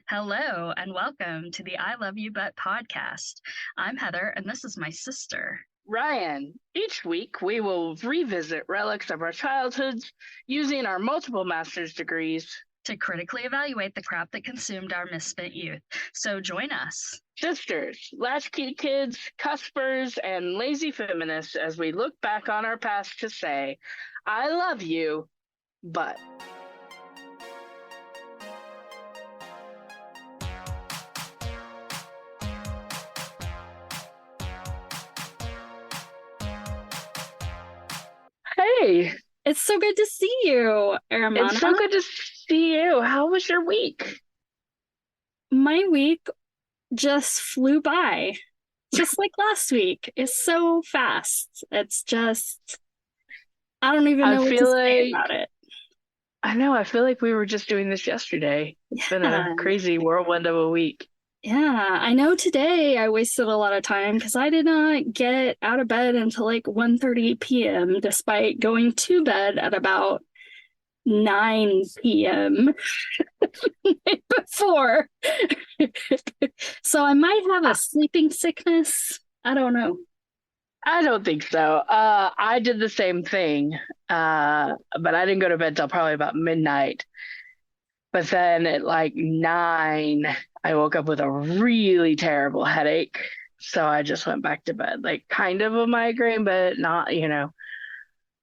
Hello and welcome to the I Love You But podcast. I'm Heather and this is my sister. Ryan. Each week, we will revisit relics of our childhoods using our multiple master's degrees to critically evaluate the crap that consumed our misspent youth. So join us. Sisters, latchkey kids, cuspers, and lazy feminists as we look back on our past to say, I love you, but... Hey, it's so good to see you, Aramana. It's so good to see you. How was your week? My week just flew by, just like last week. It's so fast. It's just, I don't even know what to say about it. I know. I feel like we were just doing this yesterday. It's been a crazy whirlwind of a week. Yeah, I know today I wasted a lot of time because I did not get out of bed until like 1:30 p.m. despite going to bed at about 9 p.m. before. So I might have a sleeping sickness. I don't know. I don't think so. I did the same thing, but I didn't go to bed till probably about midnight. But then at like 9, I woke up with a really terrible headache. So I just went back to bed, like kind of a migraine, but not,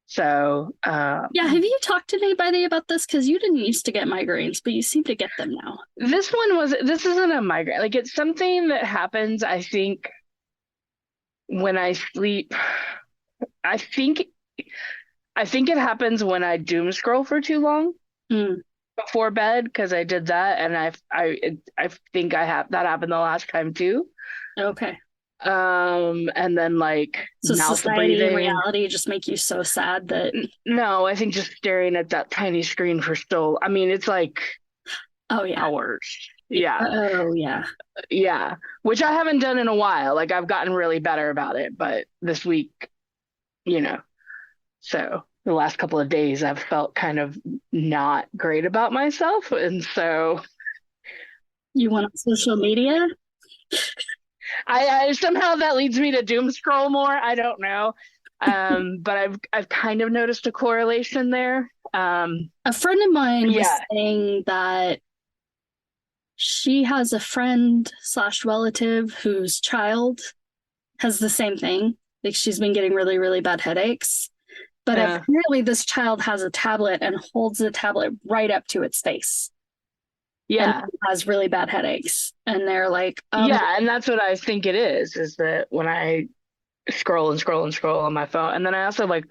So, yeah. Have you talked to anybody about this? Because you didn't used to get migraines, but you seem to get them now. This isn't a migraine. Like it's something that happens, I think, when I sleep. I think it happens when I doom scroll for too long. Before bed, because I did that, and I think I have that happened the last time too. Okay. And then like so society and reality just make you so sad that no, I think just staring at that tiny screen for still. I mean, it's like hours. Yeah. Oh yeah, which I haven't done in a while. Like I've gotten really better about it, but this week, so. The last couple of days, I've felt kind of not great about myself. And so. You want on social media? I somehow that leads me to doom scroll more. I don't know. But I've kind of noticed a correlation there. A friend of mine was saying that she has a friend / relative whose child has the same thing. Like she's been getting really, really bad headaches. But apparently this child has a tablet and holds the tablet right up to its face. Yeah. And has really bad headaches. And they're like... yeah, and that's what I think it is that when I scroll and scroll and scroll on my phone, and then I also like...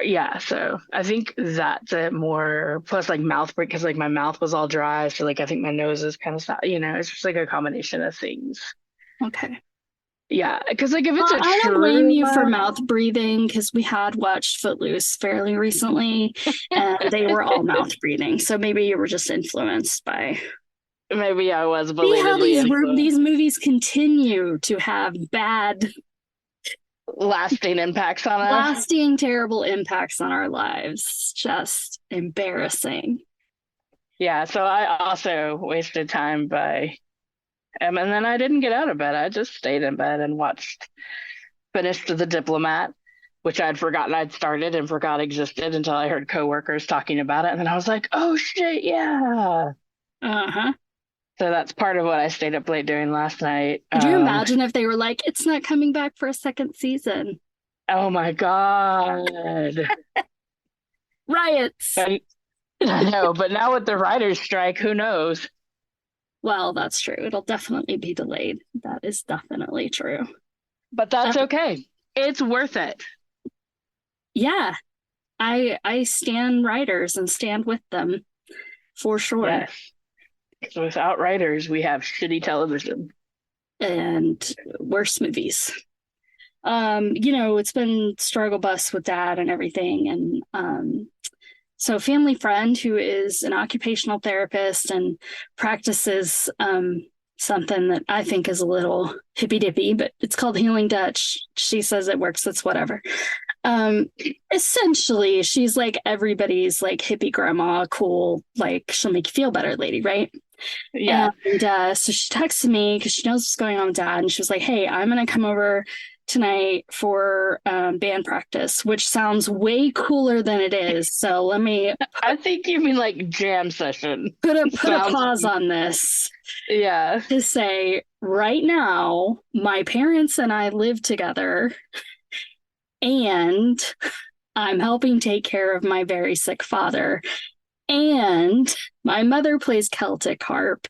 Yeah, so I think that's it more. Plus like mouth break, because like my mouth was all dry. So like I think my nose is kind of... it's just like a combination of things. Okay. Yeah, because like if it's I don't blame you for mouth breathing because we had watched Footloose fairly recently and they were all mouth breathing. So maybe you were just influenced by. Maybe I was belatedly influenced. These movies continue to have bad, lasting impacts on us. Lasting, terrible impacts on our lives. Just embarrassing. Yeah, so I also wasted time by. And then I didn't get out of bed. I just stayed in bed and finished The Diplomat, which I'd forgotten I'd started and forgot existed until I heard coworkers talking about it. And then I was like, oh shit, yeah. Uh-huh. So that's part of what I stayed up late doing last night. Could you imagine if they were like, it's not coming back for a second season? Oh my God. Riots. I know, but now with the writer's strike, who knows? Well, that's true. It'll definitely be delayed. That is definitely true. But that's okay. It's worth it. Yeah. I stand writers and stand with them for sure. Yes. So without writers, we have shitty television. And worse movies. It's been struggle bus with dad and everything. And so a family friend who is an occupational therapist and practices something that I think is a little hippy-dippy, but it's called Healing Dutch. She says it works. It's whatever. Essentially, she's like everybody's like hippie grandma, cool, like she'll make you feel better lady, right? Yeah. And so she texted me because she knows what's going on with dad. And she was like, hey, I'm going to come over tonight for band practice, which sounds way cooler than it is. So let me I think you mean like jam session. put a Sounds, pause on this yeah. to say right now, my parents and I live together, and I'm helping take care of my very sick father. And my mother plays Celtic harp.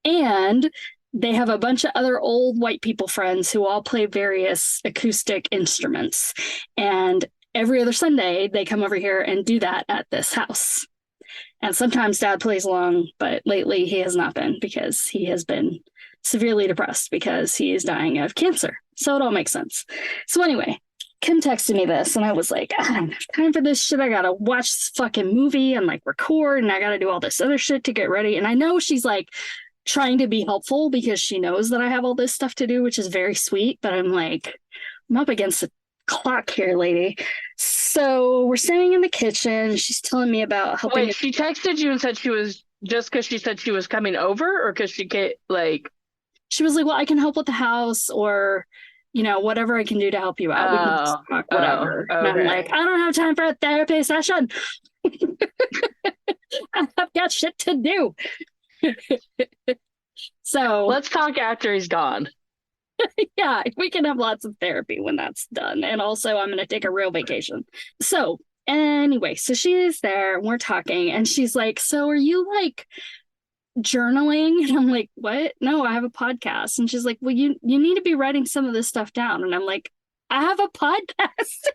And they have a bunch of other old white people friends who all play various acoustic instruments. And every other Sunday, they come over here and do that at this house. And sometimes dad plays along, but lately he has not been because he has been severely depressed because he is dying of cancer. So it all makes sense. So, anyway, Kim texted me this, and I was like, I don't have time for this shit. I gotta watch this fucking movie and like record, and I gotta do all this other shit to get ready. And I know she's like trying to be helpful because she knows that I have all this stuff to do, which is very sweet. But I'm like, I'm up against the clock here, lady. So we're standing in the kitchen. She's telling me about helping. Wait, she texted you and said she was just because she said she was coming over, or because she can't like. She was like, well, I can help with the house, or whatever I can do to help you out. We can just talk, whatever. Oh, And I'm okay. like, I don't have time for a therapy session. I've got shit to do. So Let's talk after he's gone. yeah, we can have lots of therapy when that's done. And also, I'm going to take a real vacation. So anyway, so she is there and we're talking, and she's like, so are you like journaling? And I'm like, what? No, I have a podcast. And she's like, well, you need to be writing some of this stuff down. And I'm like, I have a podcast.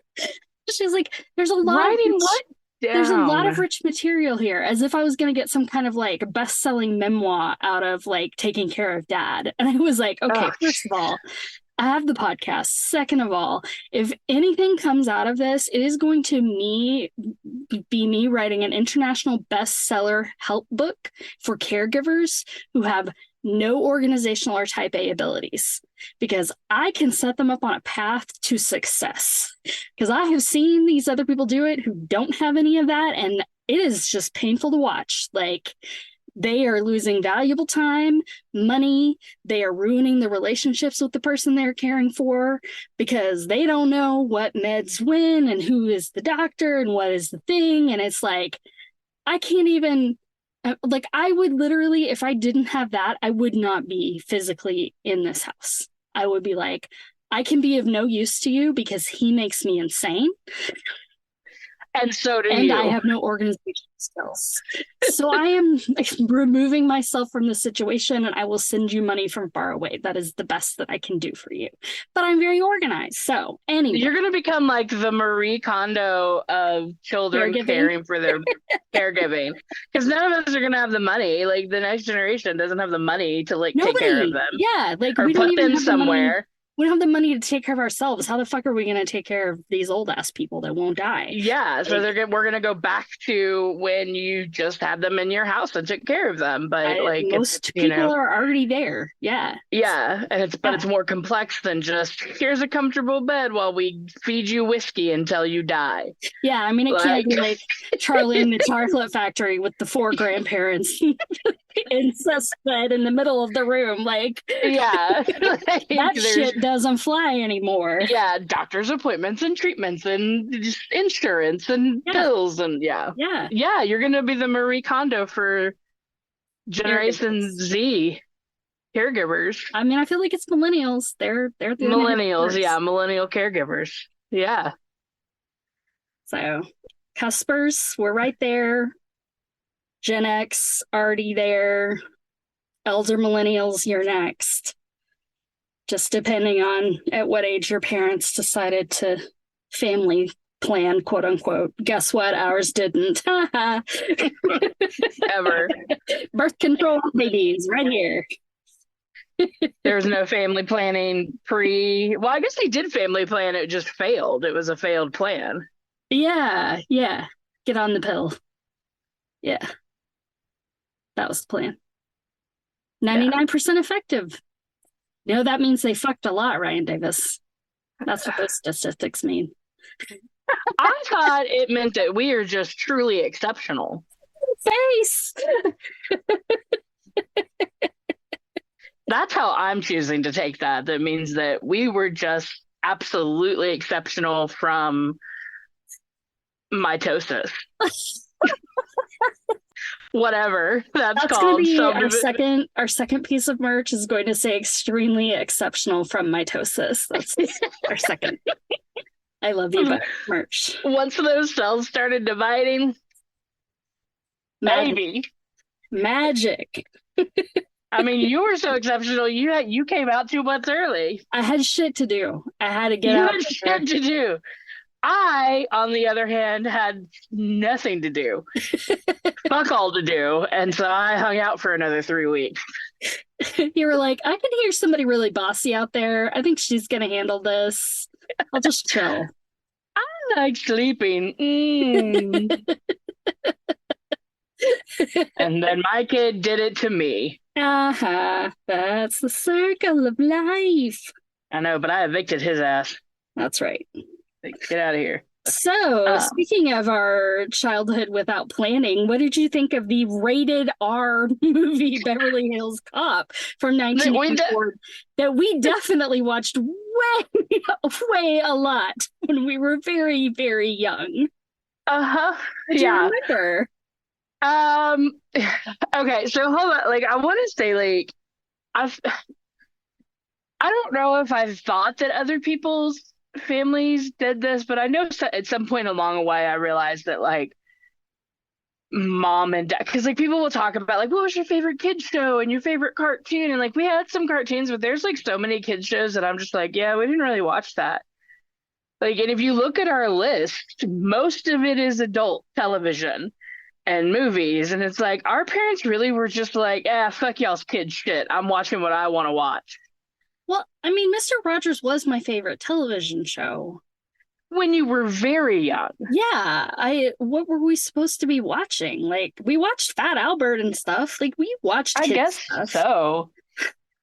She's like, there's a lot Writing of what there's a lot down? of rich material here, as if I was going to get some kind of like best-selling memoir out of like taking care of dad. And I was like, okay, Oh, first of all, I have the podcast. Second of all, if anything comes out of this, it is going to be me writing an international bestseller help book for caregivers who have no organizational or type A abilities, because I can set them up on a path to success. Because I have seen these other people do it who don't have any of that, and it is just painful to watch. Like, they are losing valuable time, money. They are ruining the relationships with the person they're caring for because they don't know what meds when and who is the doctor and what is the thing. And it's like, I can't even, like, I would literally, if I didn't have that, I would not be physically in this house. I would be like, I can be of no use to you because he makes me insane. and so do And you. I have no organizational skills. So I am removing myself from the situation, and I will send you money from far away. That is the best that I can do for you. But I'm very organized. So anyway. You're going to become like the Marie Kondo of children Caregiving. caring for their caregiving. Because none of us are going to have the money. Like, the next generation doesn't have the money to like take care of Nobody. them Yeah. Like, or we don't put even them have the money. somewhere. We don't have the money to take care of ourselves. How the fuck are we going to take care of these old ass people that won't die? Yeah, so Like, we're gonna go back to when you just had them in your house and took care of them. But like, most it's, people are already there. Yeah. yeah, and it's more complex than just here's a comfortable bed while we feed you whiskey until you die. Yeah, I mean, it can't Like, be like Charlie in the Chocolate Factory with the 4 grandparents incest bed in the middle of the room. Like, yeah, like, that shit doesn't fly anymore. Yeah, doctor's appointments and treatments and just insurance and bills and Yeah. yeah, you're gonna be the Marie Kondo for Generation Z caregivers. I mean, I feel like it's millennials. They're the Millennials, yeah, millennial caregivers. Yeah. So, cuspers, we're right there. Gen X already there. Elder millennials, you're next. Just depending on at what age your parents decided to family plan, quote unquote. Guess what? Ours didn't. Ever. Birth control babies right here. There's no family planning well, I guess they did family plan, it just failed. It was a failed plan. Yeah. Get on the pill. Yeah. That was the plan. 99% effective. That means they fucked a lot, Ryan Davis. That's what those statistics mean. I thought it meant that we are just truly exceptional. Face. That's how I'm choosing to take that. That means that we were just absolutely exceptional from mitosis, whatever that's That's going to called. be So our second piece of merch is going to say extremely exceptional from mitosis. That's our second. I love you, but merch. once those cells started dividing, Magic. maybe. Magic. I mean, you were so exceptional. You came out 2 months early. I had shit to do. I had to get You out had there. shit to do. I, on the other hand, had nothing to do. Fuck all to do. And so I hung out for another 3 weeks. You were like, I can hear somebody really bossy out there. I think she's going to handle this. I'll just chill. I like sleeping. Mm. And then my kid did it to me. That's the circle of life. I know, but I evicted his ass. That's right. Like, get out of here. So, speaking of our childhood without planning, what did you think of the rated R movie Beverly Hills Cop from 1984 that we definitely watched way a lot when we were very, very young? Uh-huh. Do you remember? Okay, so hold on. Like, I want to say, like, I don't know if I thought that other people's families did this, but I know at some point along the way I realized that, like, mom and dad, because, like, people will talk about, like, what was your favorite kids show and your favorite cartoon, and, like, we had some cartoons, but there's, like, so many kids shows that I'm just like, yeah, we didn't really watch that. Like, and if you look at our list, most of it is adult television and movies, and it's like our parents really were just like, fuck y'all's kid shit, I'm watching what I want to watch. Well, I mean, Mr. Rogers was my favorite television show when you were very young. Yeah, what were we supposed to be watching? Like, we watched Fat Albert and stuff. Like, we watched I guess stuff. So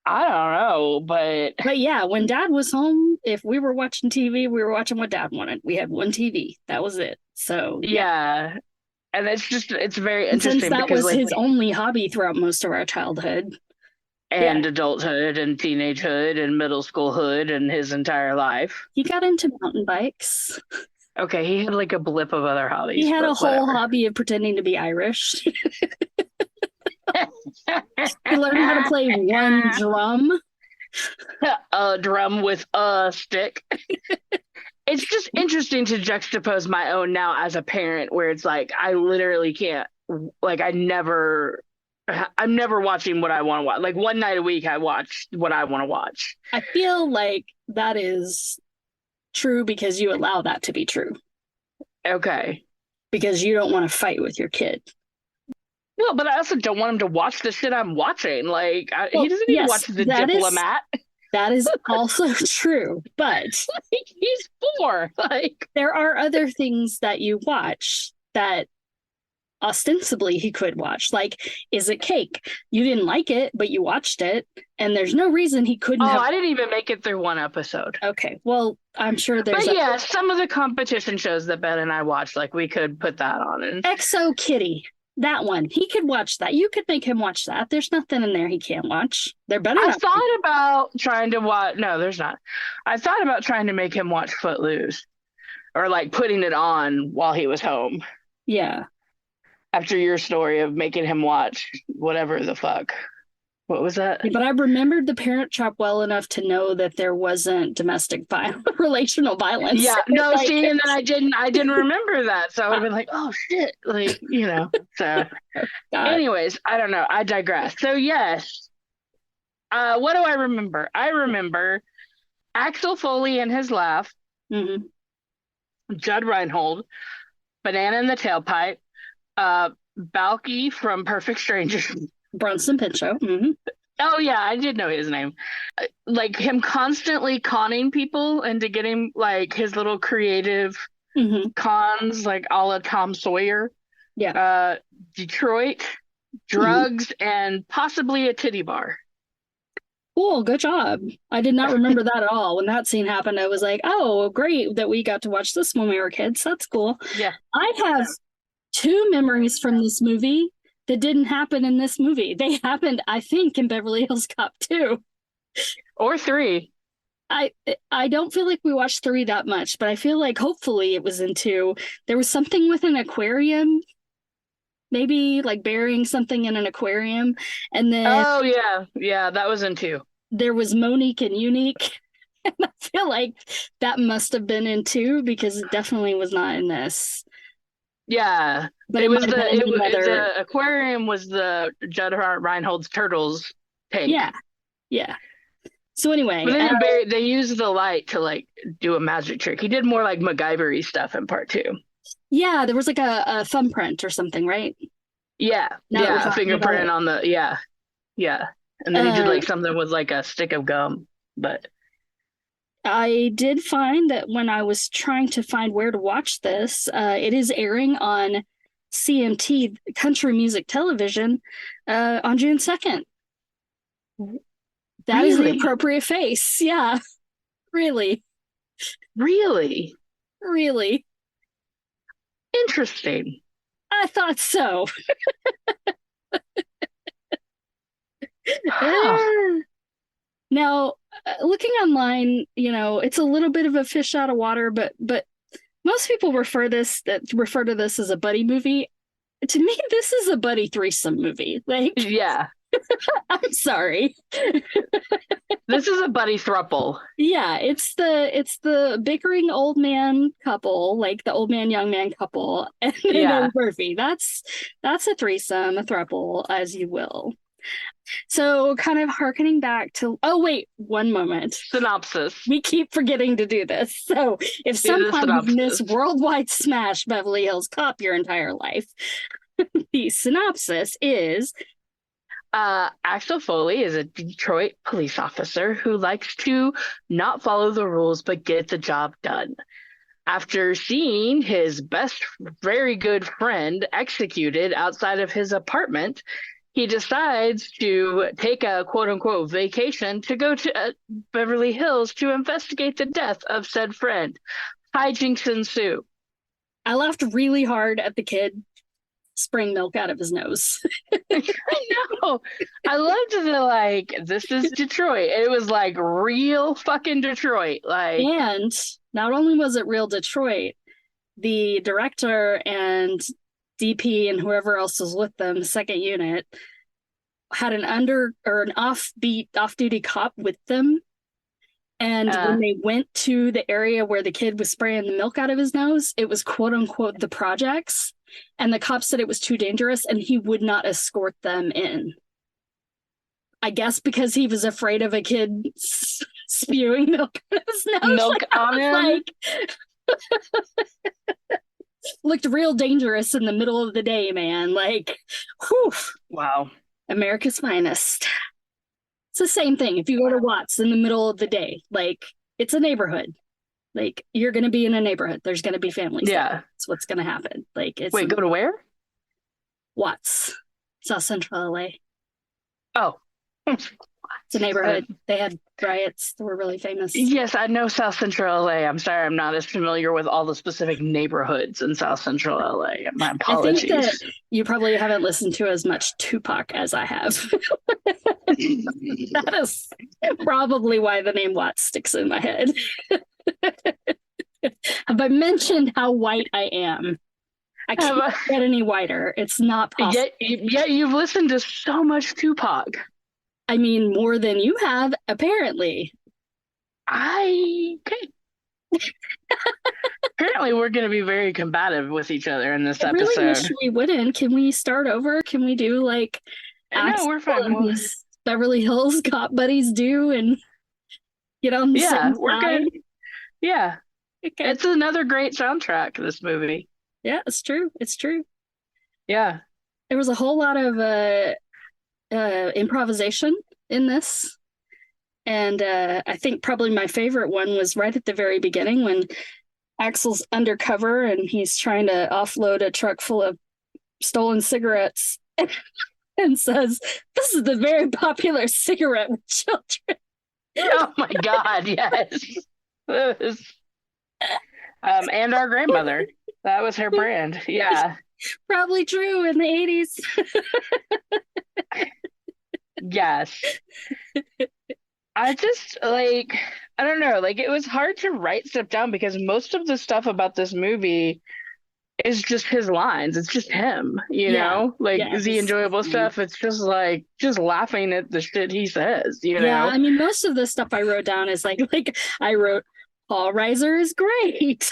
I don't know, but yeah, when Dad was home, if we were watching TV, we were watching what Dad wanted. We had one TV, that was it. So yeah. And it's very interesting, since that was his only hobby throughout most of our childhood and adulthood and teenagehood and middle schoolhood and his entire life. He got into mountain bikes. Okay, he had like a blip of other hobbies. He had a whole hobby of pretending to be Irish. He learned how to play one drum. A drum with a stick. It's just interesting to juxtapose my own now as a parent, where it's like I literally can't, like, I'm never watching what I want to watch. Like, one night a week I watch what I want to watch. I feel like that is true because you allow that to be true. Okay. Because you don't want to fight with your kid. Well, but I also don't want him to watch the shit I'm watching. Like, he doesn't need to watch The Diplomat. That is also true, but he's 4. Like, there are other things that you watch that ostensibly he could watch. Like, Is It Cake? You didn't like it, but you watched it, and there's no reason he couldn't I didn't even make it through one episode. Okay, well, I'm sure there's... But yeah, some of the competition shows that Ben and I watched, like, we could put that on. And Exo Kitty. That one. He could watch that. You could make him watch that. There's nothing in there he can't watch. There better not. I thought about trying to watch... No, there's not. I thought about trying to make him watch Footloose. Or, like, putting it on while he was home. Yeah. After your story of making him watch whatever the fuck. What was that? But I remembered The Parent Trap well enough to know that there wasn't domestic relational violence. Yeah, no, like, see, and then I didn't remember that. So I would have been like, oh shit. Like, you know. So anyways, I don't know. I digress. So yes. What do I remember? I remember Axel Foley and his laugh. Mm-hmm. Judd Reinhold, Banana in the Tailpipe, Balky from Perfect Strangers. Bronson Pinchot. Mm-hmm. Oh yeah, I did know his name. Like, him constantly conning people into getting, like, his little creative cons, like a la Tom Sawyer. Yeah. Detroit, drugs, and possibly a titty bar. Cool, good job. I did not remember that at all. When that scene happened, I was like, oh, great that we got to watch this when we were kids. That's cool. Yeah. I have 2 memories from this movie that didn't happen in this movie. They happened, I think, in Beverly Hills Cop 2. Or 3. I don't feel like we watched 3 that much, but I feel like hopefully it was in 2. There was something with an aquarium, maybe like burying something in an aquarium, and then Oh yeah, that was in 2. there was Monique and Unique. And I feel like that must have been in 2 because it definitely was not in this. Yeah, But it might have been in another. The aquarium was the Judd Reinhold's turtles tank. Yeah. So anyway, but then they used the light to like do a magic trick. He did more like MacGyver-y stuff in part 2. Yeah, there was like a thumbprint or something, right? Yeah, a fingerprint on the yeah, and then he did like something with like a stick of gum. But I did find that when I was trying to find where to watch this, it is airing on CMT Country Music Television on June 2nd. That is the appropriate face. Yeah, really. Really interesting. I thought so. Now, looking online, it's a little bit of a fish out of water, but most people refer to this as a buddy movie. To me, this is a buddy threesome movie. Like, yeah. I'm sorry. This is a buddy throuple. Yeah, it's the bickering old man couple, like the old man young man couple, and then Murphy. That's a threesome, a throuple, as you will. So, kind of harkening back to, oh wait, one moment. Synopsis. We keep forgetting to do this. So, if somehow you've missed worldwide smash Beverly Hills Cop your entire life, the synopsis is Axel Foley is a Detroit police officer who likes to not follow the rules but get the job done. After seeing his best, very good friend executed outside of his apartment, he decides to take a quote-unquote vacation to go to Beverly Hills to investigate the death of said friend. Hijinks ensue. I laughed really hard at the kid spraying milk out of his nose. I know. I loved the like, this is Detroit. It was like real fucking Detroit. Like, and not only was it real Detroit, the director and DP and whoever else was with them, the second unit, had an off-duty cop with them. And when they went to the area where the kid was spraying the milk out of his nose, it was quote unquote the projects. And the cop said it was too dangerous and he would not escort them in. I guess because he was afraid of a kid spewing milk out of his nose. Milk on him? Looked real dangerous in the middle of the day, man. Like, whew. Wow. America's finest. It's the same thing. If you go to Watts in the middle of the day, like, it's a neighborhood. Like, you're going to be in a neighborhood. There's going to be families. Yeah. That's what's going to happen. Like, it's Wait, go to where? Watts, South Central LA. Oh. It's a neighborhood. They had riots that were really famous. Yes, I know South Central LA. I'm sorry, I'm not as familiar with all the specific neighborhoods in South Central LA. My apologies. I think that you probably haven't listened to as much Tupac as I have. That is probably why the name Watts sticks in my head. Have I mentioned how white I am? I can't get any whiter. It's not possible. Yet you've listened to so much Tupac. I mean, more than you have, apparently. Okay. Apparently, we're going to be very combative with each other in this episode. I really wish we wouldn't. Can we start over? Can we do like no, we're fine. Beverly Hills Cop buddies do and get on the same we're side? good. Yeah. Okay. It's another great soundtrack, this movie. Yeah, it's true. It's true. Yeah. There was a whole lot of improvisation in this. And I think probably my favorite one was right at the very beginning when Axel's undercover and he's trying to offload a truck full of stolen cigarettes and says, "This is the very popular cigarette with children." Oh my God, yes. And our grandmother. That was her brand. Yeah. Probably true in the 80s. Yes. I just like, I don't know, like it was hard to write stuff down because most of the stuff about this movie is just his lines. It's just him, you Yeah. know? Like Yeah. the enjoyable stuff, it's just like just laughing at the shit he says, you Yeah. know? I mean, most of the stuff I wrote down is like I wrote Paul Reiser is great.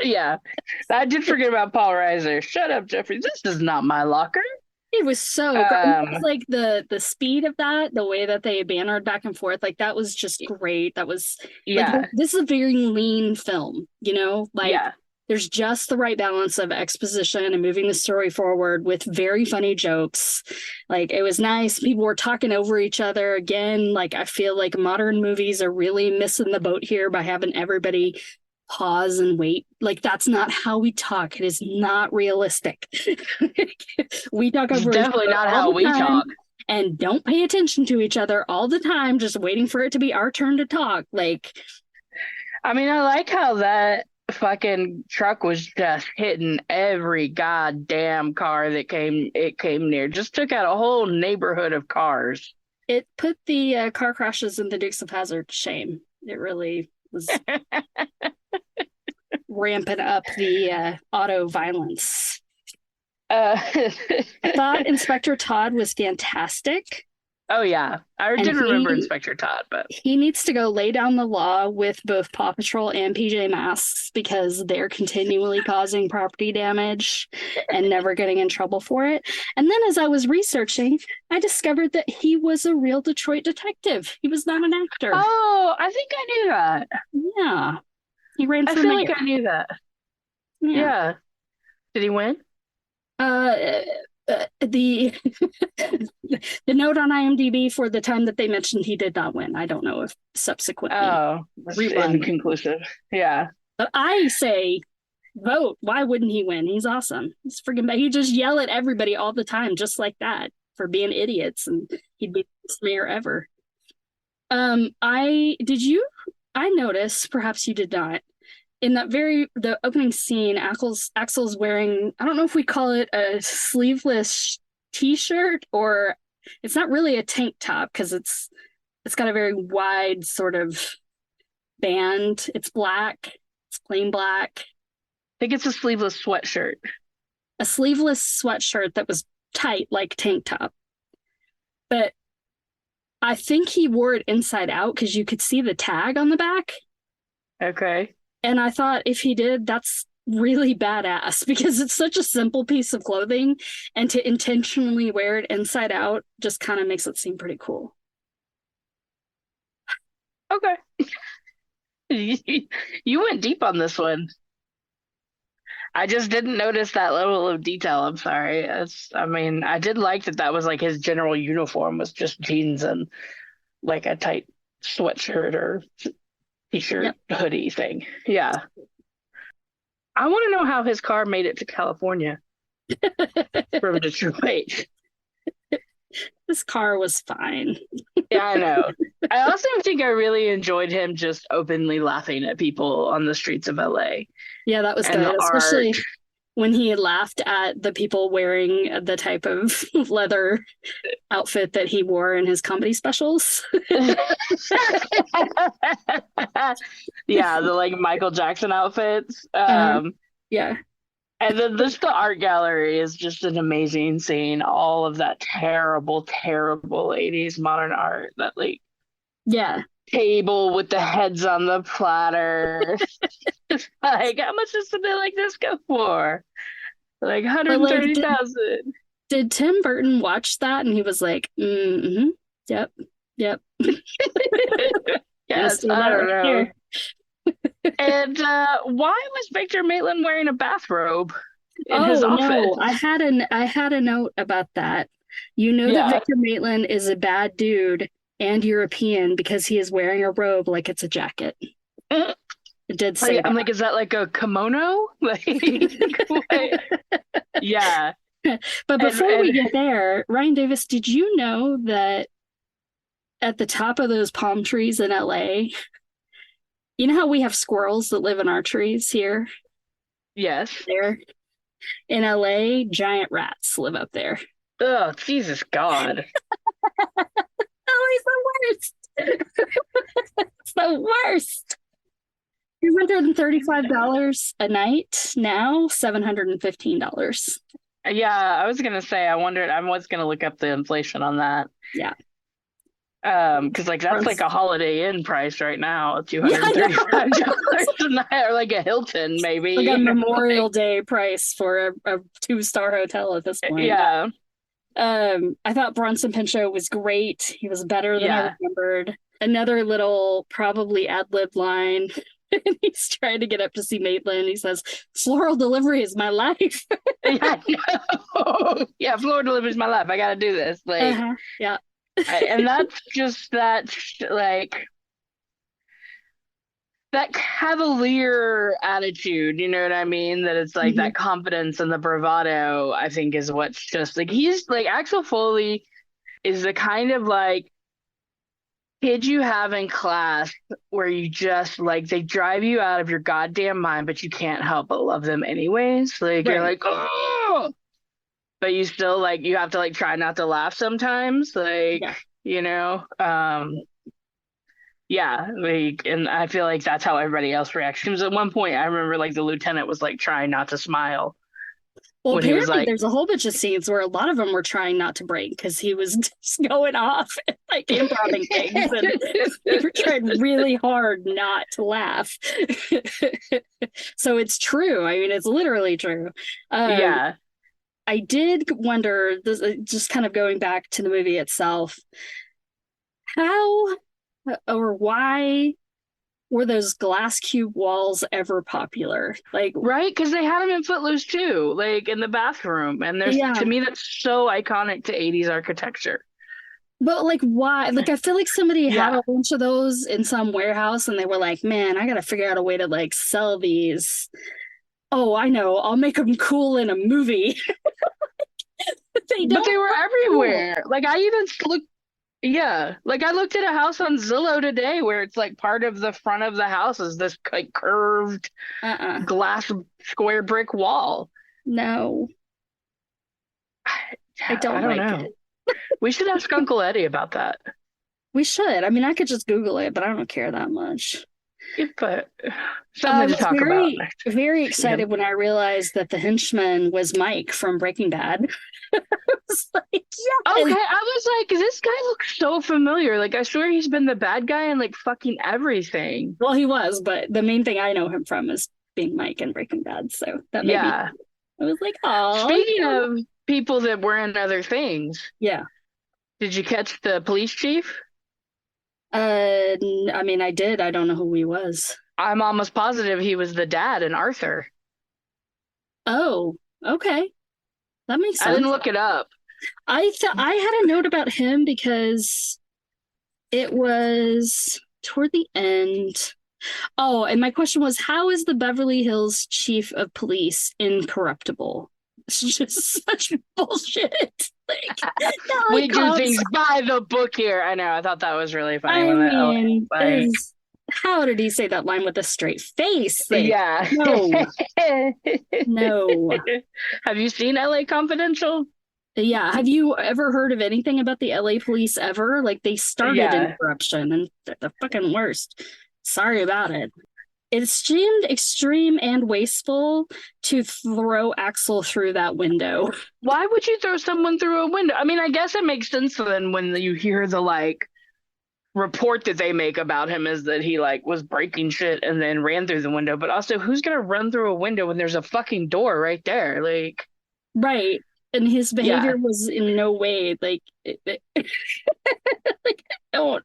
Yeah. I did forget about Paul Reiser. Shut up, Jeffrey. This is not my locker. It was so great. It was Um, like the speed of that, the way that they bantered back and forth, like that was just great. That was like yeah. this is a very lean film, you know, like Yeah. there's just the right balance of exposition and moving the story forward with very funny jokes. Like it was nice. People were talking over each other again. Like I feel like modern movies are really missing the boat here by having everybody pause and wait. Like that's not how we talk. It is not realistic. We talk It's over each definitely other not all how the we time talk. and don't pay attention to each other all the time, just waiting for it to be our turn to talk. Like, I mean, I like how that fucking truck was just hitting every goddamn car that came near. Just took out a whole neighborhood of cars. it put the car crashes in the Dukes of Hazzard to shame. It really was ramping up the auto violence. Uh, I thought Inspector Todd was fantastic. oh yeah, I And did remember Inspector Todd, but he needs to go lay down the law with both Paw Patrol and PJ Masks because they're continually causing property damage and never getting in trouble for it. And then as I was researching, I discovered that he was a real Detroit detective. He was not an actor. oh, I think I knew that. Yeah. He ran I for feel like mayor. I knew that. Yeah. Yeah. Did he win? Uh, the the note on IMDb for the time that they mentioned he did not win. I don't know if subsequently Oh, that's rerun. inconclusive. Yeah. But I say vote. Why wouldn't he win? He's awesome. He's freaking. He just yell at everybody all the time, just like that, for being idiots, and he'd be the best mayor ever. I did you? I noticed. Perhaps you did not. In that the opening scene, Axel's wearing. I don't know if we call it a sleeveless t-shirt or it's not really a tank top because it's got a very wide sort of band. It's black. It's plain black. I think it's a sleeveless sweatshirt. A sleeveless sweatshirt that was tight like tank top. But I think he wore it inside out because you could see the tag on the back. Okay. And I thought if he did, that's really badass because it's such a simple piece of clothing. And to intentionally wear it inside out just kind of makes it seem pretty cool. Okay. You went deep on this one. I just didn't notice that level of detail. I'm sorry. I mean, I did like that that was like his general uniform was just jeans and like a tight sweatshirt or t-shirt Yep. hoodie thing. Yeah. I want to know how his car made it to California from Detroit. This car was fine. Yeah, I know. I also think I really enjoyed him just openly laughing at people on the streets of LA Yeah, that was and good, the especially art. when he laughed at the people wearing the type of leather outfit that he wore in his comedy specials. Yeah, the like Michael Jackson outfits. Uh, yeah. And then the art gallery is just an amazing scene. All of that terrible, terrible 80s modern art. That like Yeah. table with the heads on the platter. Like, how much does something like this go for? Like But like, 130,000. did Tim Burton watch that and he was like, mm-hmm, yep, yep. Yes, I don't know. And why was Victor Maitland wearing a bathrobe in his Oh office? no, I had a note about that. You know that Yeah. Victor Maitland is a bad dude and European because he is wearing a robe like it's a jacket. It did say I'm that. like, is that like a kimono? Like, what? Yeah. But And before we and get there, Ryan Davis, did you know that at the top of those palm trees in LA, you know how we have squirrels that live in our trees here? Yes. there in LA, giant rats live up there. Oh, Jesus God. Oh, he's the worst. It's the worst. $235 a night now, $715. Yeah, I was gonna say I wondered I was gonna look up the inflation on that. Yeah. Because like that's like a Holiday Inn price right now, Yeah, I $235 a night, or like a Hilton maybe. like a Memorial Day price for a 2-star hotel at this point. Yeah. I thought Bronson Pinchot was great. He was better than I remembered. Another little probably ad-lib line. He's trying to get up to see Maitland. He says, "Floral delivery is my life." Yeah, yeah, floral delivery is my life. I gotta do this. Like, yeah. And that's just that, like, that cavalier attitude, you know what I mean? That it's like that confidence and the bravado, I think, is what's just like he's like Axel Foley is the kind of like kid you have in class where you just like they drive you out of your goddamn mind, but you can't help but love them anyways. Like you're like, oh, but you still like you have to like try not to laugh sometimes, like you know. Yeah, like, and I feel like that's how everybody else reacts. Because at one point, I remember like the lieutenant was like trying not to smile. Well, apparently there's a whole bunch of scenes where a lot of them were trying not to break because he was just going off and like improvising things, and they were trying really hard not to laugh. So it's true. I mean, it's literally true. Yeah. I did wonder, just kind of going back to the movie itself, how or why were those glass cube walls ever popular? Like, right? Because they had them in Footloose too, like in the bathroom. And there's to me that's so iconic to 80s architecture. But like, why? Like, I feel like somebody had a bunch of those in some warehouse, and they were like, "Man, I gotta figure out a way to like sell these." Oh, I know. I'll make them cool in a movie. But they were everywhere. Cool. Like I even looked. Yeah, like I looked at a house on Zillow today where it's like part of the front of the house is this like curved glass square brick wall. No, I don't know. We should ask Uncle Eddie about that. We should. I mean, I could just Google it, but I don't care that much. Yeah, but something to talk about. Very excited when I realized that the henchman was Mike from Breaking Bad. I was like, yeah. Okay, I was like, this guy looks so familiar. Like, I swear he's been the bad guy in like fucking everything. Well, he was, but the main thing I know him from is being Mike in Breaking Bad. So that made me, I was like, oh. Speaking of people that were in other things, did you catch the police chief? I mean, I did. I don't know who he was. I'm almost positive he was the dad in Arthur. Oh, okay. That makes sense. I didn't look it up. I had a note about him because it was toward the end. Oh, and my question was, how is the Beverly Hills chief of police incorruptible? It's just such bullshit. Like, we do things by the book here. I know. I thought that was really funny. How did he say that line with a straight face? Like, no. No. Have you seen LA Confidential? Yeah. Have you ever heard of anything about the LA police ever? Like, they started in corruption and they're the fucking worst. Sorry about it. It seemed extreme and wasteful to throw Axel through that window. Why would you throw someone through a window? I mean, I guess it makes sense then when you hear the like report that they make about him is that he like was breaking shit and then ran through the window. But also, who's gonna run through a window when there's a fucking door right there? Like, right. And his behavior was in no way like, like don't.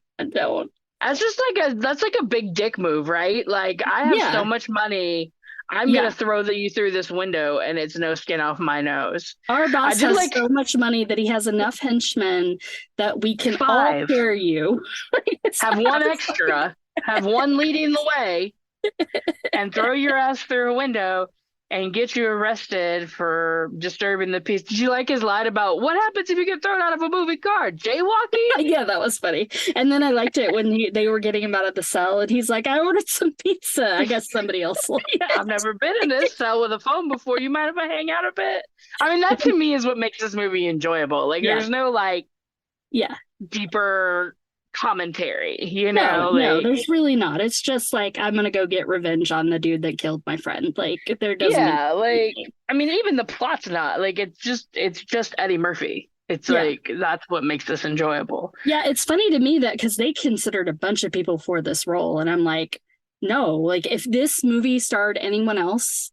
That's like a big dick move, right? Like I have so much money, I'm gonna throw you through this window, and it's no skin off my nose. Our boss has so much money that he has enough henchmen that we can all carry you. Have one extra, have one leading the way, and throw your ass through a window. and get you arrested for disturbing the peace. Did you like his line about what happens if you get thrown out of a moving car? Jaywalking? Yeah, that was funny. And then I liked it when they were getting him out of the cell, and he's like, "I ordered some pizza." I guess somebody else liked it. I've never been in this cell with a phone before. You mind if I hang out a bit? I mean, that to me is what makes this movie enjoyable. Like, Yeah. there's no like Yeah. deeper commentary, No, there's really not. It's just like, I'm gonna go get revenge on the dude that killed my friend. Like, there doesn't. Yeah, like, I mean, even the plot's not like it's just Eddie Murphy. It's like that's what makes this enjoyable. Yeah, it's funny to me that because they considered a bunch of people for this role, and I'm like, no, like if this movie starred anyone else,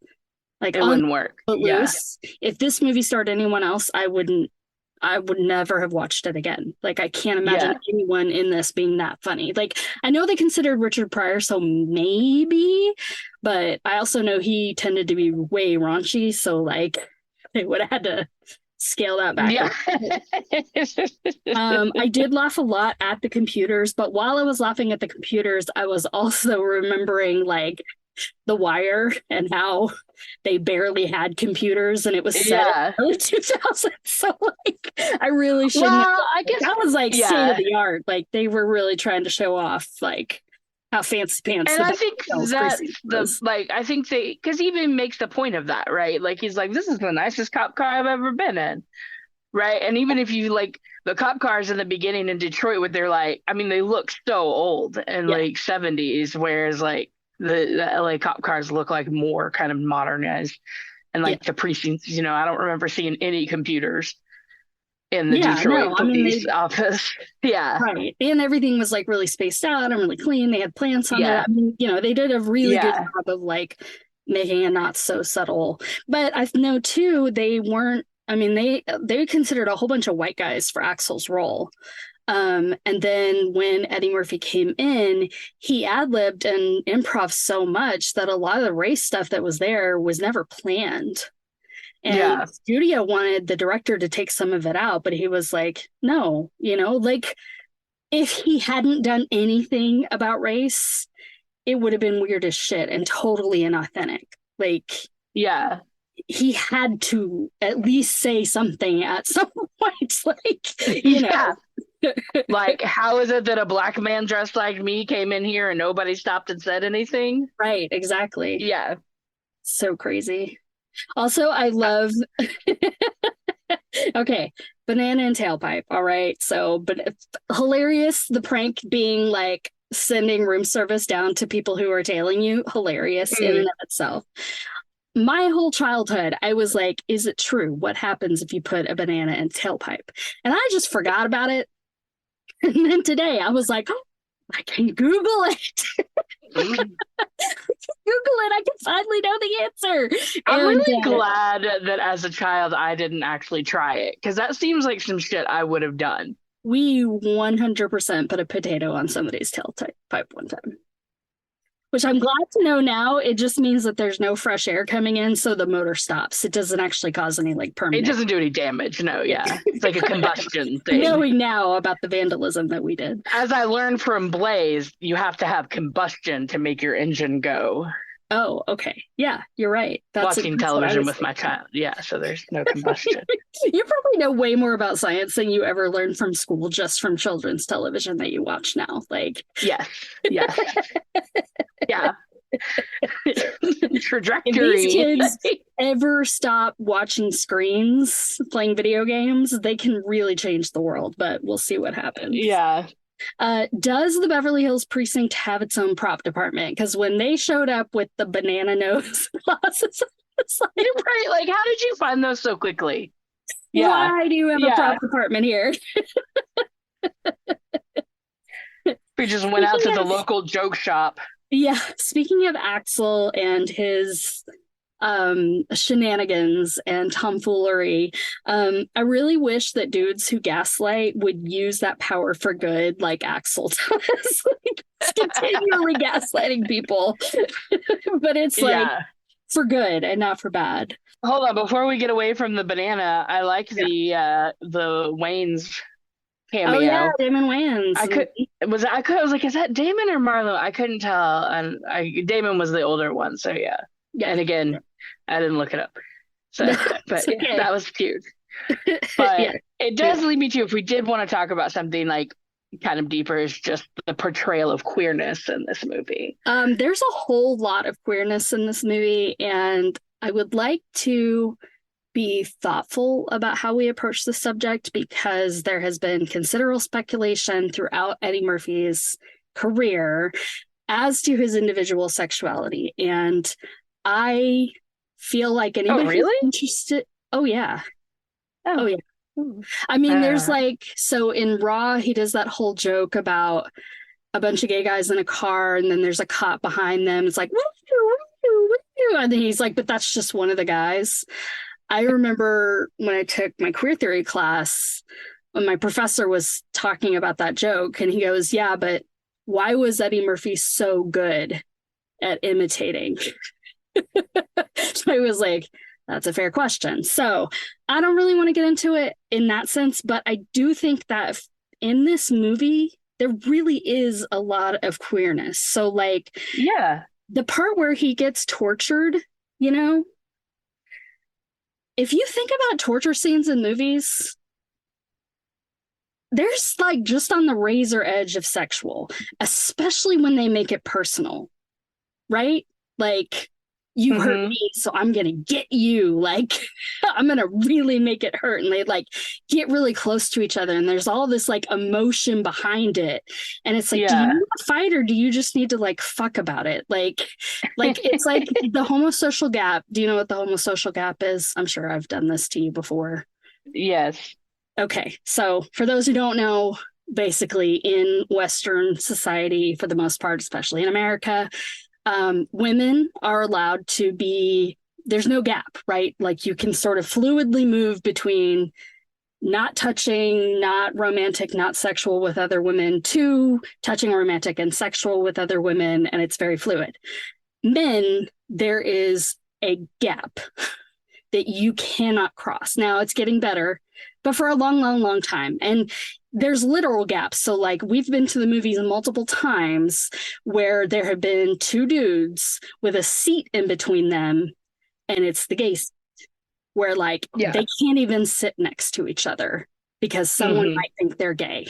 like it wouldn't work. Loose, if this movie starred anyone else, I would never have watched it again. Like, I can't imagine anyone in this being that funny. Like, I know they considered Richard Pryor, so maybe, but I also know he tended to be way raunchy, so like they would have had to scale that back. Yeah. I did laugh a lot at the computers, but while I was laughing at the computers, I was also remembering like The Wire and how they barely had computers, and it was set in the early 2000s. So like, I really shouldn't. I guess that was like state of the art. Like, they were really trying to show off like how fancy pants. And I think I think because he even makes the point of that, right? Like, he's like, this is the nicest cop car I've ever been in, right? And even if you like the cop cars in the beginning in Detroit, with their like, I mean, they look so old and like 70s, whereas like the LA cop cars look like more kind of modernized, and like the precincts, I don't remember seeing any computers in the Detroit police office. Right. And everything was like really spaced out and really clean. They had plants on there. I mean, they did a really good job of like making it not so subtle. But I know too, they weren't, I mean, they considered a whole bunch of white guys for Axel's role. And then when Eddie Murphy came in, he ad-libbed and improv so much that a lot of the race stuff that was there was never planned. And the studio wanted the director to take some of it out, but he was like, no, like if he hadn't done anything about race, it would have been weird as shit and totally inauthentic. Like, he had to at least say something at some point. Like, like, how is it that a black man dressed like me came in here and nobody stopped and said anything? Right, exactly. Yeah. So crazy. Also, I love okay, banana and tailpipe. All right. So, but hilarious, the prank being like sending room service down to people who are tailing you. Hilarious in and of itself. My whole childhood, I was like, is it true? What happens if you put a banana in tailpipe? And I just forgot about it. And then today I was like, oh, I can Google it. Google it. I can finally know the answer. I'm really glad that as a child I didn't actually try it, because that seems like some shit I would have done. We 100% put a potato on somebody's tailpipe one time. Which I'm glad to know now. It just means that there's no fresh air coming in, so the motor stops. It doesn't actually cause any like permanent. It doesn't do any damage. No, it's like a combustion thing. Knowing now about the vandalism that we did. As I learned from Blaze, you have to have combustion to make your engine go. Oh, okay. Yeah, you're right. That's watching television with my child. Yeah, so there's no combustion. You probably know way more about science than you ever learned from school, just from children's television that you watch now. Like, yes. Yeah. Trajectory. If these kids ever stop watching screens, playing video games, they can really change the world, but we'll see what happens. Yeah. Does the Beverly Hills precinct have its own prop department? Because when they showed up with the banana nose glasses, it's like, right, like, how did you find those so quickly? Why do you have a prop department here? We just went out to the local joke shop. Yeah, speaking of Axel and his shenanigans and tomfoolery, I really wish that dudes who gaslight would use that power for good, like Axel does. Like, continually gaslighting people, but it's like for good and not for bad. Hold on, before we get away from the banana, I like the Wayne's cameo. Oh yeah, Damon Wayans. I was like, is that Damon or Marlo? I couldn't tell, and Damon was the older one, so yeah. And again, I didn't look it up. So, It's but yeah, okay. that was cute. But Yeah. it does lead me to, if we did want to talk about something like kind of deeper, is just the portrayal of queerness in this movie. There's a whole lot of queerness in this movie, and I would like to be thoughtful about how we approach the subject because there has been considerable speculation throughout Eddie Murphy's career as to his individual sexuality. And I feel like Oh, anybody who's really? interested, oh, yeah. Oh, Oh. yeah. Hmm. I mean, there's Uh, like, so in Raw, he does that whole joke about a bunch of gay guys in a car, and then there's a cop behind them. It's like, woo, woo, woo, woo. And then he's like, but that's just one of the guys. I remember when I took my queer theory class, when my professor was talking about that joke, and he goes, yeah, but why was Eddie Murphy so good at imitating? So I was like, that's a fair question. So I don't really want to get into it in that sense, but I do think that in this movie, there really is a lot of queerness. So, like, yeah. the part where he gets tortured, you know, if you think about torture scenes in movies, there's like just on the razor edge of sexual, especially when they make it personal, right? Like, you hurt Hmm. me, so I'm gonna get you. Like, I'm gonna really make it hurt. And they like get really close to each other, and there's all this like emotion behind it. And it's like, do you Yeah. want to fight or do you just need to like fuck about it? Like it's like the homosocial gap. Do you know what the homosocial gap is? I'm sure I've done this to you before. Yes. Okay, so for those who don't know, basically in Western society, for the most part, especially in America, women are allowed to be, there's no gap, right? Like you can sort of fluidly move between not touching, not romantic, not sexual with other women to touching romantic and sexual with other women, and it's very fluid. Men, there is a gap that you cannot cross. Now it's getting better, but for a long, long, long time. And there's literal gaps. So, like, we've been to the movies multiple times where there have been two dudes with a seat in between them, and it's the gay seat, where, like, Yeah. they can't even sit next to each other because someone Hmm. might think they're gay.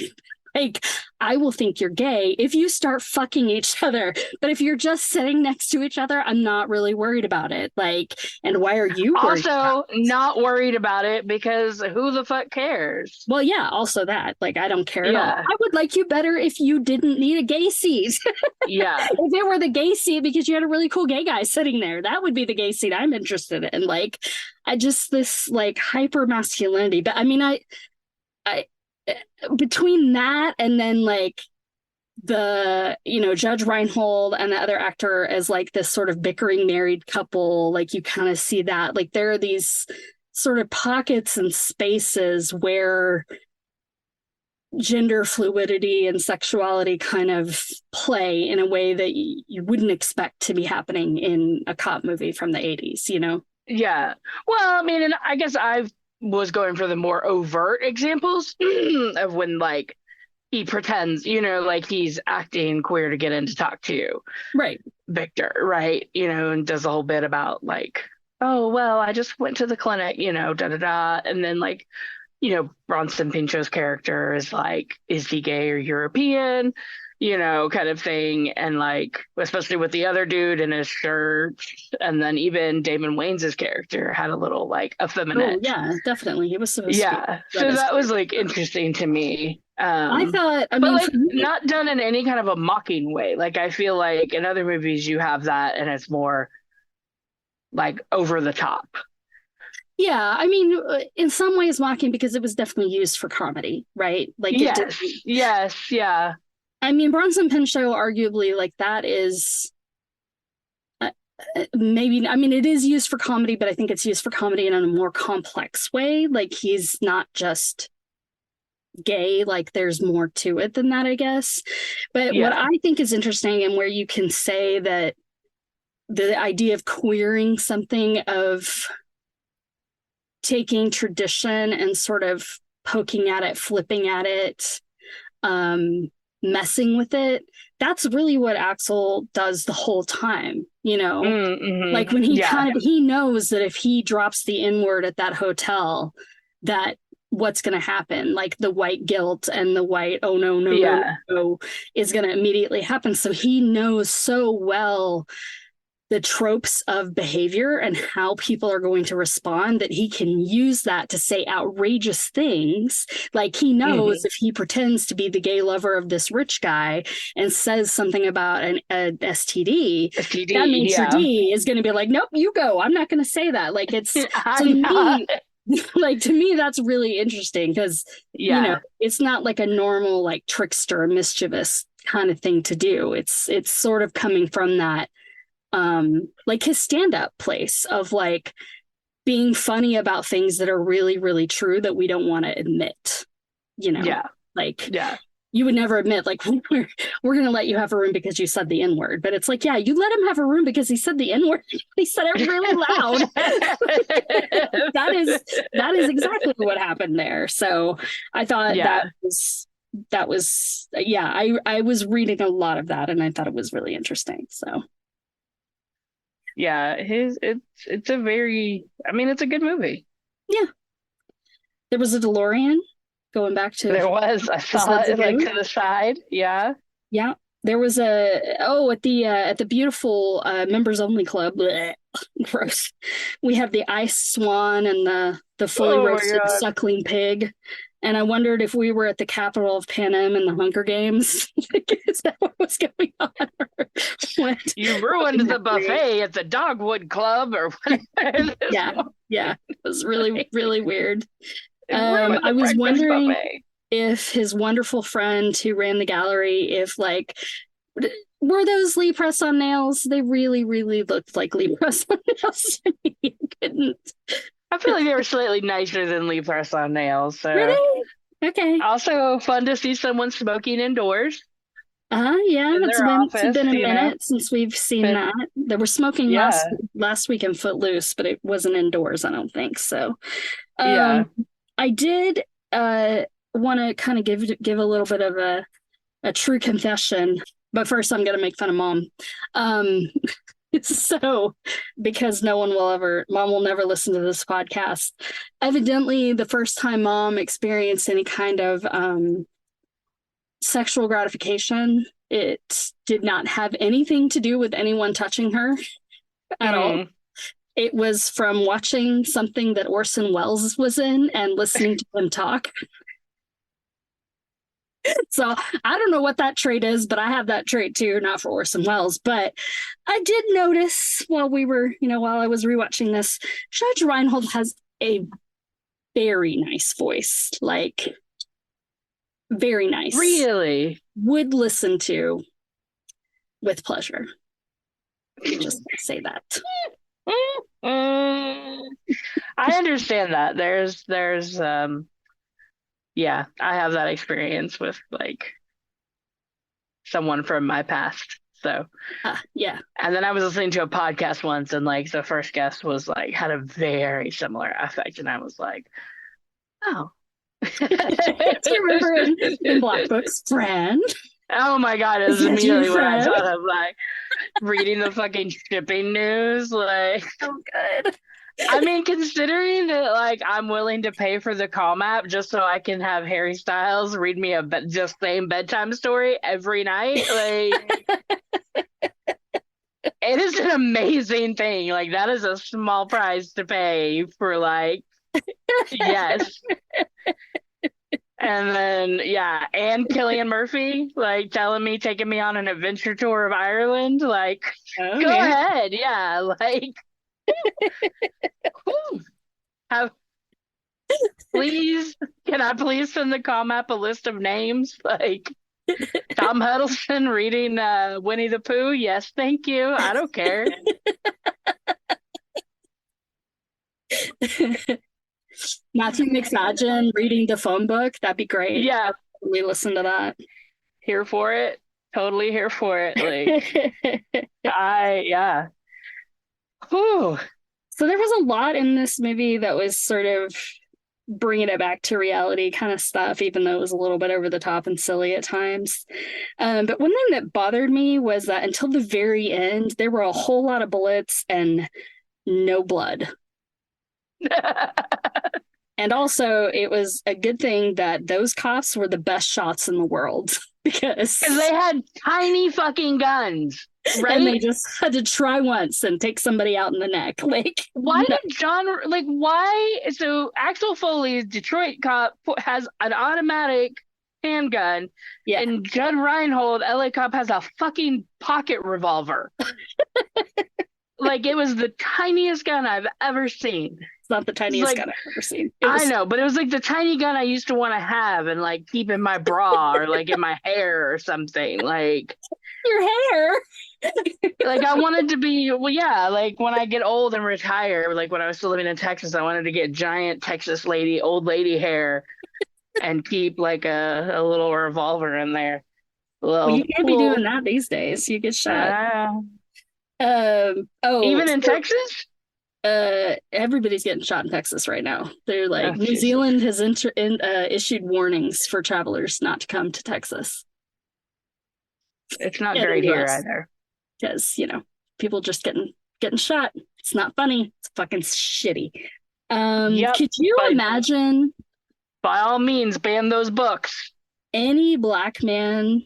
Like, I will think you're gay if you start fucking each other. But if you're just sitting next to each other, I'm not really worried about it. Like, and why are you worried about Also, it? not worried about it because who the fuck cares? Well, yeah, also that. Like, I don't care at all. Yeah. I would like you better if you didn't need a gay seat. Yeah. If it were the gay seat because you had a really cool gay guy sitting there, that would be the gay seat I'm interested in. Like, I just, this like hyper masculinity. But I mean, I, between that and then like the Judge Reinhold and the other actor as like this sort of bickering married couple, like you kind of see that like there are these sort of pockets and spaces where gender fluidity and sexuality kind of play in a way that you wouldn't expect to be happening in a cop movie from the 80s, you know. Yeah. Well, I mean, and I guess I was going for the more overt examples of when like he pretends, like he's acting queer to get in to talk to Right. Victor, right? And does a whole bit about like, oh, well, I just went to the clinic, da da da. And then like, Bronson Pinchot's character is like, is he gay or European? Kind of thing. And like, especially with the other dude in his shirt. And then even Damon Wayans' character had a little like Oh effeminate. yeah, definitely. He was supposed to be Yeah. read So as that queer. was like interesting to me. I thought, I But mean, like for me, not done in any kind of a mocking way. Like I feel like in other movies you have that and it's more like over the top. yeah, I mean, in some ways mocking because it was definitely used for comedy, right? Like it Yes, didn't. yes, yeah, I mean, Bronson Pinchot, arguably, like that is maybe. I mean, it is used for comedy, but I think it's used for comedy in a more complex way. Like he's not just gay; like there's more to it than that, I guess. But what yeah, I think is interesting, and where you can say that the idea of queering something, of taking tradition and sort of poking at it, flipping at it, messing with it. That's really what Axel does the whole time, you know? Like when he knows that if he drops the N word at that hotel, that what's going to happen, like the white guilt and the white, oh no, is going to immediately happen. So he knows so well the tropes of behavior and how people are going to respond that he can use that to say outrageous things. Like he knows if he pretends to be the gay lover of this rich guy and says something about an STD, that maitre d' is going to be like, nope, you go. I'm not going to say that. Like it's to me, like to me, that's really interesting because you know it's not like a normal like trickster, mischievous kind of thing to do. It's sort of coming from that. Like his stand-up place of like being funny about things that are really, really true that we don't want to admit, you know, you would never admit like we're going to let you have a room because you said the N-word, but it's like, yeah, you let him have a room because he said the N-word. He said it really loud. that is exactly what happened there. So I thought that was I was reading a lot of that and I thought it was really interesting. So yeah, it's a very, I mean, it's a good movie. Yeah. There was a DeLorean going back to. There was. I saw it like to the side. Yeah. Yeah. There was at the beautiful members only club. Bleh, gross. We have the ice swan and the fully roasted suckling pig. And I wondered if we were at the capital of Panem in the Hunger Games. Is that what was going on? You ruined the buffet at the Dogwood Club or whatever. Yeah. It was really, really weird. I was wondering if his wonderful friend who ran the gallery, if like, were those Lee press-on nails? They really, really looked like Lee press-on nails to me. You couldn't. I feel like they were slightly nicer than Lee press-on nails. So. Really? Okay. Also fun to see someone smoking indoors. Yeah, it's been a minute since we've seen that. They were smoking last week in Footloose, but it wasn't indoors, I don't think. So I did want to kind of give a little bit of a true confession, but first I'm going to make fun of Mom. So, because Mom will never listen to this podcast. Evidently, the first time Mom experienced any kind of sexual gratification, it did not have anything to do with anyone touching her at all. It was from watching something that Orson Welles was in and listening to him talk. So I don't know what that trait is, but I have that trait too, not for Orson Welles. But I did notice while I was rewatching this, Judge Reinhold has a very nice voice, like very nice. Really? Would listen to with pleasure. Just say that. I understand that. There's I have that experience with like someone from my past. So and then I was listening to a podcast once and like the first guest was like had a very similar affect and I was like, oh. Do you remember in Black Books, Fran? Oh my God, it was immediately when I thought of like reading the fucking shipping news. Like, oh good. I mean, considering that like I'm willing to pay for the Calm app just so I can have Harry Styles read me just same bedtime story every night, like it is an amazing thing. Like that is a small price to pay for like yes. And then and Cillian Murphy like taking me on an adventure tour of Ireland. Like go ahead, like can I please send the Calm app a list of names like Tom Huddleston reading Winnie the Pooh? Yes, thank you. I don't care. Matthew McFadden reading the phone book. That'd be great. Yeah. We listen to that. Here for it. Totally here for it. Like Whew. So there was a lot in this movie that was sort of bringing it back to reality kind of stuff, even though it was a little bit over the top and silly at times. But one thing that bothered me was that until the very end, there were a whole lot of bullets and no blood. And also, it was a good thing that those cops were the best shots in the world because they had tiny fucking guns, right? And they just had to try once and take somebody out in the neck. Like, why did John, like, why? So Axel Foley's Detroit cop has an automatic handgun, and Judd Reinhold, LA cop, has a fucking pocket revolver. Like, it was the tiniest gun I've ever seen. It's not the tiniest gun I've ever seen. I know, but it was like the tiny gun I used to want to have and like keep in my bra or like in my hair or something. Like, your hair. Like, I wanted to be, well, yeah, like when I get old and retire, like when I was still living in Texas, I wanted to get giant Texas old lady hair and keep like a little revolver in there. Well, you can't be doing that these days. You get shot. Even in Texas? Everybody's getting shot in Texas right now. They're like, New Zealand has issued warnings for travelers not to come to Texas. It's not great here either. Because, people just getting shot. It's not funny. It's fucking shitty. Could you imagine? By all means, ban those books. Any black man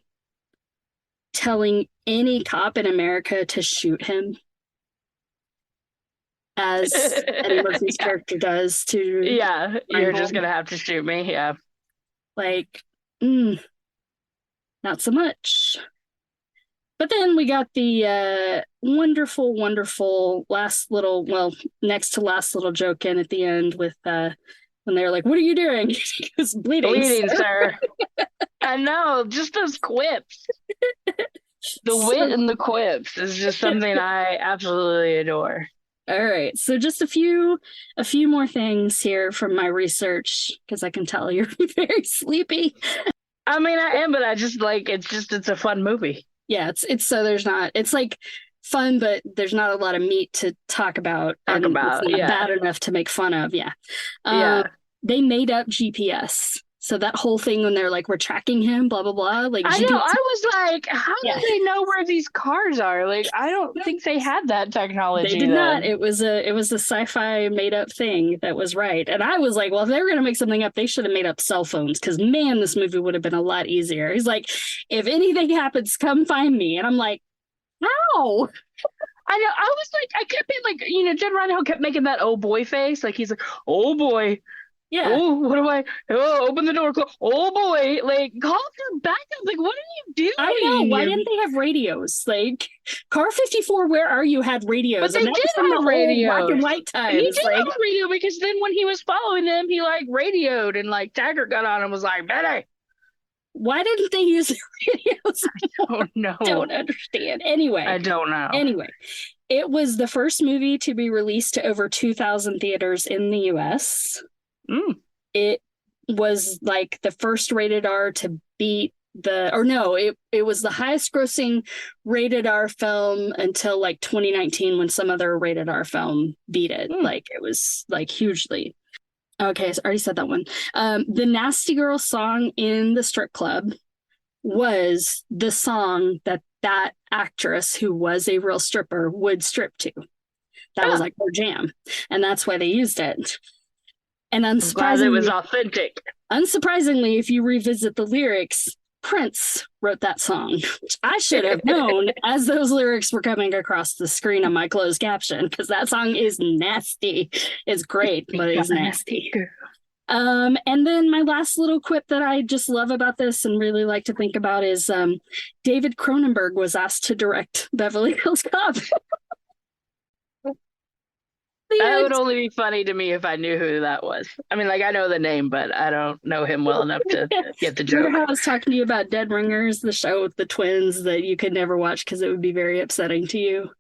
telling any cop in America to shoot him, as Eddie Murphy's character does to. Yeah, you're just gonna have to shoot me. Yeah, like, not so much. But then we got the wonderful, wonderful next to last little joke in at the end with when they're like, "What are you doing?" He goes, "Bleeding, sir." I know, just those quips. The wit and the quips is just something I absolutely adore. All right, so just a few more things here from my research, because I can tell you're very sleepy. I mean, I am, but I just like it's a fun movie. Yeah, it's like fun, but there's not a lot of meat to talk about. It's not bad enough to make fun of. They made up GPS. So that whole thing when they're like, we're tracking him, blah, blah, blah. Like, I know. I was like, how do they know where these cars are? Like, I don't think they had that technology. They did not. It was a sci-fi made up thing that was right. And I was like, well, if they were going to make something up, they should have made up cell phones, because man, this movie would have been a lot easier. He's like, if anything happens, come find me. And I'm like, how? I know. I was like, I kept being like, Judd Reinhold kept making that oh boy face. Like, he's like, oh boy. Yeah. Oh, what do I? Oh, open the door. Oh boy! Like, call for backup. Like, what are you doing? I know. Why didn't they have radios? Like, Car 54, where are you? Had radios. But they did have radios. Black and white times. He did have a radio, because then when he was following them, he like radioed, and like Taggart got on and was like, "Betty." Why didn't they use radios? I don't know. Don't understand. Anyway, I don't know. Anyway, it was the first movie to be released to over 2,000 theaters in the U.S. It was like the first rated R to beat it was the highest grossing rated R film until like 2019, when some other rated R film beat it. Like, it was like hugely. Okay, I already said that one. The Nasty Girl song in the strip club was the song that actress, who was a real stripper, would strip to. That was like her jam, and that's why they used it. And unsurprisingly, it was authentic. Unsurprisingly, if you revisit the lyrics, Prince wrote that song, which I should have known as those lyrics were coming across the screen on my closed caption, because that song is nasty. It's great, but it's nasty. And then my last little quip that I just love about this and really like to think about is David Cronenberg was asked to direct Beverly Hills Cop. That would only be funny to me if I knew who that was. I mean, like, I know the name, but I don't know him well enough to get the joke. Remember how I was talking to you about Dead Ringers, the show with the twins that you could never watch because it would be very upsetting to you?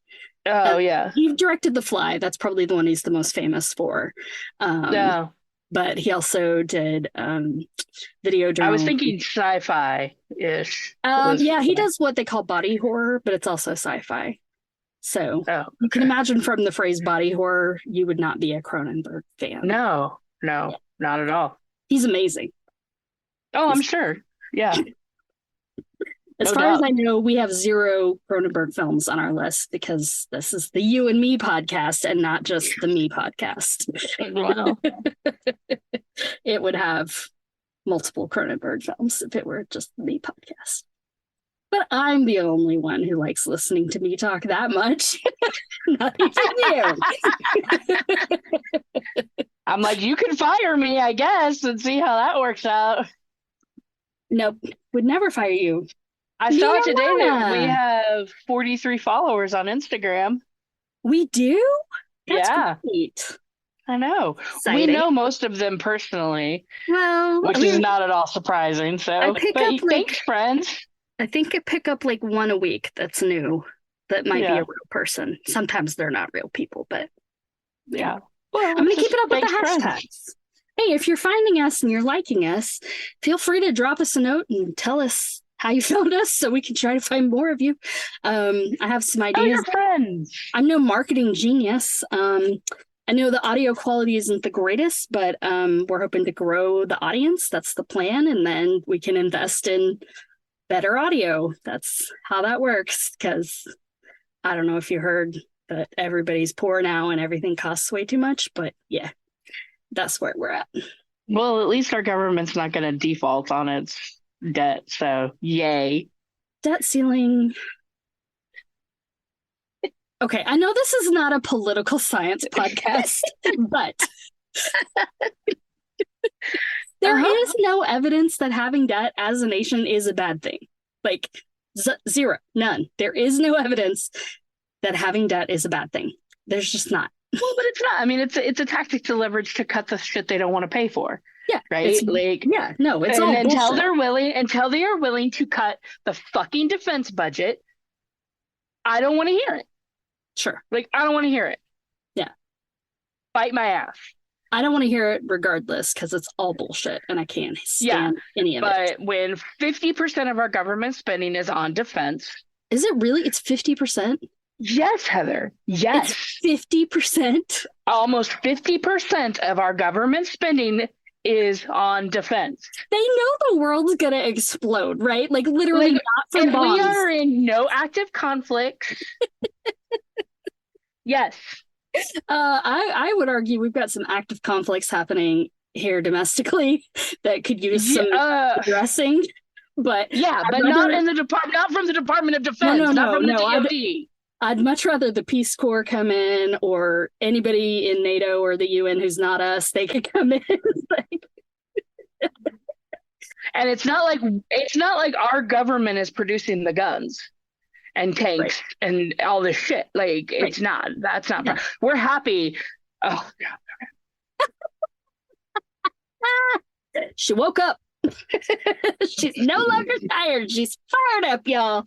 Oh, yeah. He directed The Fly. That's probably the one he's the most famous for. No. But he also did Video Journal. I was thinking sci-fi-ish. Yeah, he does what they call body horror, but it's also sci-fi. So you can imagine from the phrase body horror, you would not be a Cronenberg fan. No. not at all. He's amazing. Oh, I'm sure. Yeah, As no far as doubt. I know, we have 0 Cronenberg films on our list because this is the You and Me podcast and not just the Me podcast. Wow. It would have multiple Cronenberg films if it were just the Me podcast. But I'm the only one who likes listening to me talk that much. Not even you. I'm like, you can fire me, I guess, and see how that works out. Nope, would never fire you. I Me saw or today that we Lana. have 43 followers on Instagram. We do? That's Yeah, great. I know. We Exciting. know most of them personally, Well, which I is mean, not at all surprising. I So, pick but up thanks, like friends. I think I pick up like one a week that's new that might be a Yeah, real person. Sometimes they're not real people, but yeah. I'm Well, going it's to keep just it up with the thanks, friends. hashtags. Hey, if you're finding us and you're liking us, feel free to drop us a note and tell us how you found us so we can try to find more of you. I have some Tell ideas. your friends. I'm no marketing genius. I know the audio quality isn't the greatest, but we're hoping to grow the audience. That's the plan. And then we can invest in better audio. That's how that works. Because I don't know if you heard that everybody's poor now and everything costs way too much. But yeah, that's where we're at. Well, at least our government's not going to default on its debt. So, yay. Debt ceiling. Okay, I know this is not a political science podcast, but there is no evidence that having debt as a nation is a bad thing. Like zero, none. There is no evidence that having debt is a bad thing. There's just not. Well, but it's not. I mean, it's a tactic to leverage to cut the shit they don't want to pay for. Yeah, right. Like, yeah, no, it's and all until bullshit. until they are willing to cut the fucking defense budget, I don't want to hear it. Sure. Like, I don't want to hear it. Yeah. Bite my ass. I don't want to hear it regardless because it's all bullshit and I can't stand any of it. But when 50% of our government spending is on defense. Is it really? It's 50%? Yes, Heather. Yes. It's 50%? Almost 50% of our government spending is on defense. They know the world's going to explode, right? Like literally not from bombs. We are in no active conflict. Yes. I would argue we've got some active conflicts happening here domestically that could use some addressing. But yeah, but not in the department, not from the Department of Defense, not from the DoD. I'd much rather the Peace Corps come in, or anybody in NATO or the UN who's not us. They could come in. And it's not like our government is producing the guns and tanks and all this shit. Like it's not. That's not. Yeah. We're happy. Oh God. She woke up. She's no longer tired. She's fired up, y'all.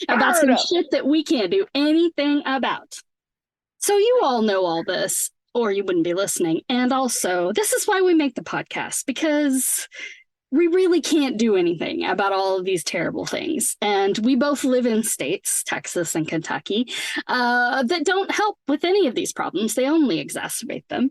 About some shit that we can't do anything about. So you all know all this, or you wouldn't be listening. And also, this is why we make the podcast, because we really can't do anything about all of these terrible things. And we both live in states, Texas and Kentucky, that don't help with any of these problems. They only exacerbate them.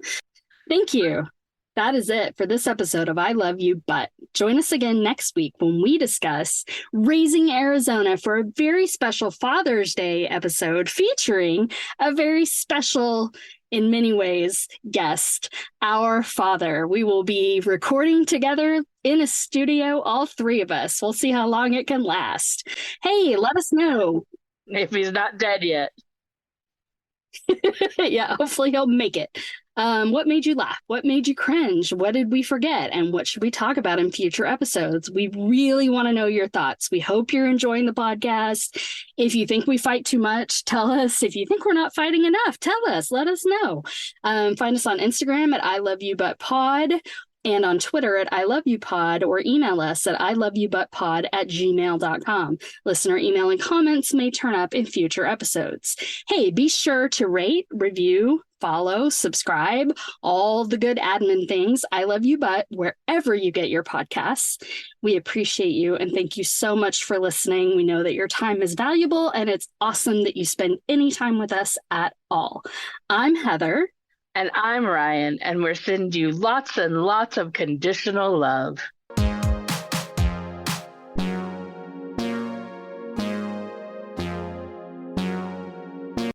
Thank you. That is it for this episode of I Love You, But. Join us again next week when we discuss Raising Arizona for a very special Father's Day episode featuring a very special, in many ways, guest, our father. We will be recording together in a studio, all three of us. We'll see how long it can last. Hey, let us know. If he's not dead yet. Yeah, hopefully he'll make it. What made you laugh? What made you cringe? What did we forget? And what should we talk about in future episodes? We really want to know your thoughts. We hope you're enjoying the podcast. If you think we fight too much, tell us. If you think we're not fighting enough, tell us. Let us know. Find us on Instagram at I Love You But Pod, and on Twitter at I Love You Pod, or email us at iloveyoubutpod@gmail.com. Listener email and comments may turn up in future episodes. Hey, be sure to rate, review, follow, subscribe, all the good admin things. I Love You But wherever you get your podcasts. We appreciate you and thank you so much for listening. We know that your time is valuable and it's awesome that you spend any time with us at all. I'm Heather. And I'm Ryan, and we're sending you lots and lots of conditional love.